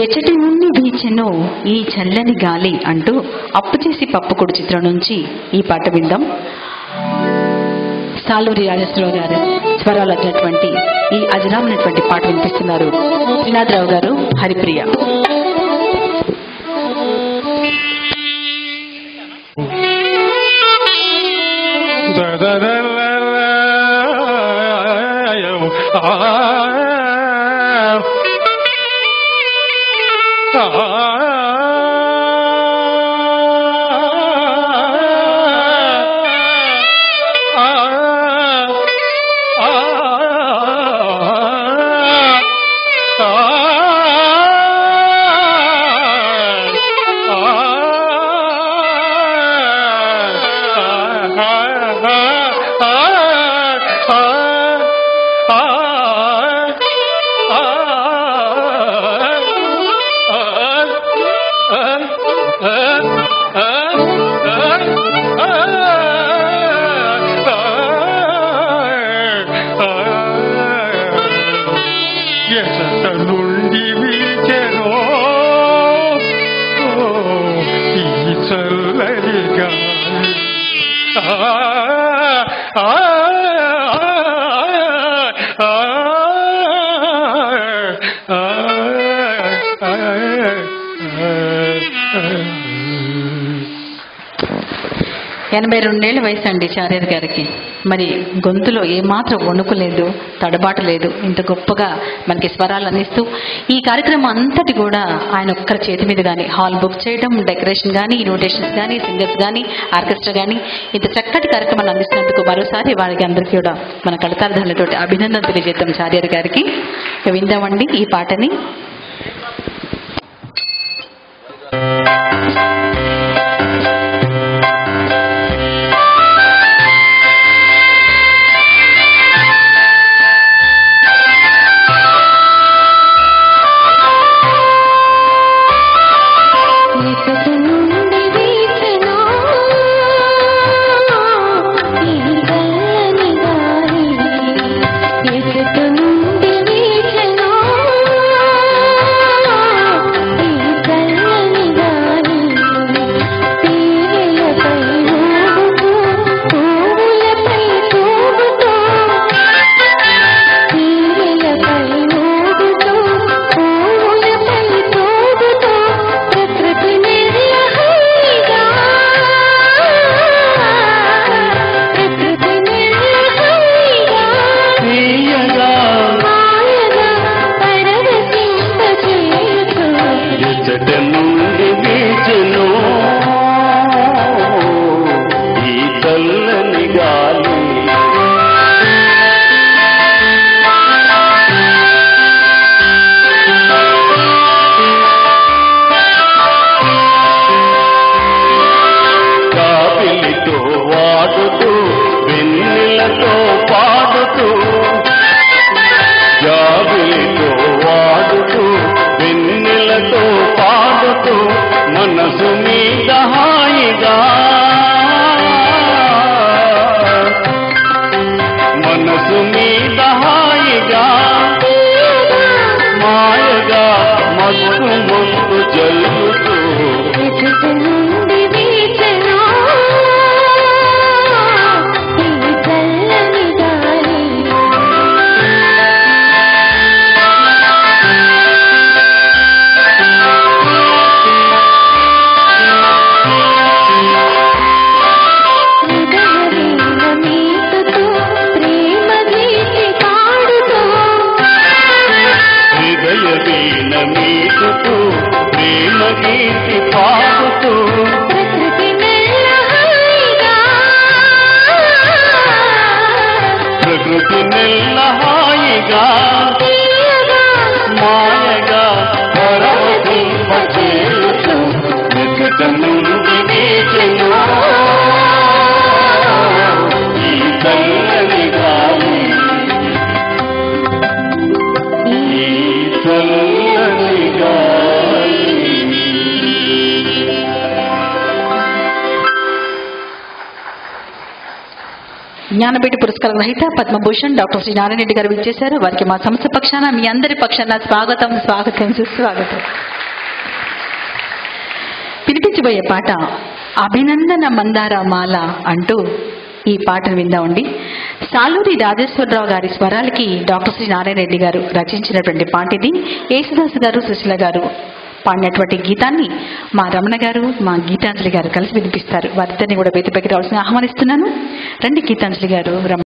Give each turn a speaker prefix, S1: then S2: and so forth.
S1: ఎచటి నుండి వీచెను ఈ చల్లని గాలి అంటూ అప్పు చేసి పప్పుకొడు చిత్రం నుంచి ఈ పాట విందాం. సాలూరి రాజేశ్వరరావు గారు స్వరాలు వచ్చినటువంటి ఈ అజరామైనటువంటి పాట వినిపిస్తున్నారు శ్రీనాథరావు గారు, హరిప్రియ. ఎనభై 82 వయసు అండి చార్యర్ గారికి. మరి గొంతులో ఏమాత్రం వణుకు లేదు, తడబాటు లేదు. ఇంత గొప్పగా మనకి స్వరాలు అందిస్తూ ఈ కార్యక్రమం అంతటి కూడా ఆయన ఒక్కరి చేతి మీద కానీ హాల్ బుక్ చేయడం, డెకరేషన్ కానీ, ఇన్విటేషన్స్ కానీ, సింగర్స్ కానీ, ఆర్కెస్ట్రా కానీ ఇంత చక్కటి కార్యక్రమాన్ని అందిస్తున్నందుకు మరోసారి వారికి అందరికీ కూడా మన కళతార్థాలతోటి అభినందన తెలియజేద్దాం చార్యర్ గారికి. విందామండి ఈ పాటని.
S2: ఈ జల్లుతూ
S3: ఎదుట నుండి వీచెను ఈ చల్లని గాలి. హృదయ వీణ మీటుతూ ప్రేమ గీతి పాడుతూ ప్రకృతి నెల్ల హాయిగా మాయగా పరవశింపచేయుచు ఎదుట నుండి వీచెను ఈ చల్లని గాలి. ఈ చల్లని గాలి.
S1: జ్ఞానపీఠ పురస్కార గ్రహీత పద్మభూషణ్ డాక్టర్ శ్రీ నారాయణ రెడ్డి గారు విచ్చేశారు. వారికి మా సంస్థ పక్షాన, మీ అందరి పక్షాన స్వాగతం స్వాగతం సుస్వాగతం. వినిపించబోయే పాట అభినందన మందార మాల అంటూ ఈ పాటను విందామండి. సాలూరి రాజేశ్వరరావు గారి స్వరాలకి డాక్టర్ శ్రీ నారాయణ రెడ్డి గారు రచించినటువంటి పాట ఇది. యేసుదాస్ గారు, సుశీల గారు పాడినటువంటి గీతాన్ని మా రమణ గారు, మా గీతాంజలి గారు కలిసి వినిపిస్తారు. వారిద్దరిని కూడా వేదికపైకి రావాల్సిన ఆహ్వానిస్తున్నాను. రండి గీతాంజలి గారు, రమణ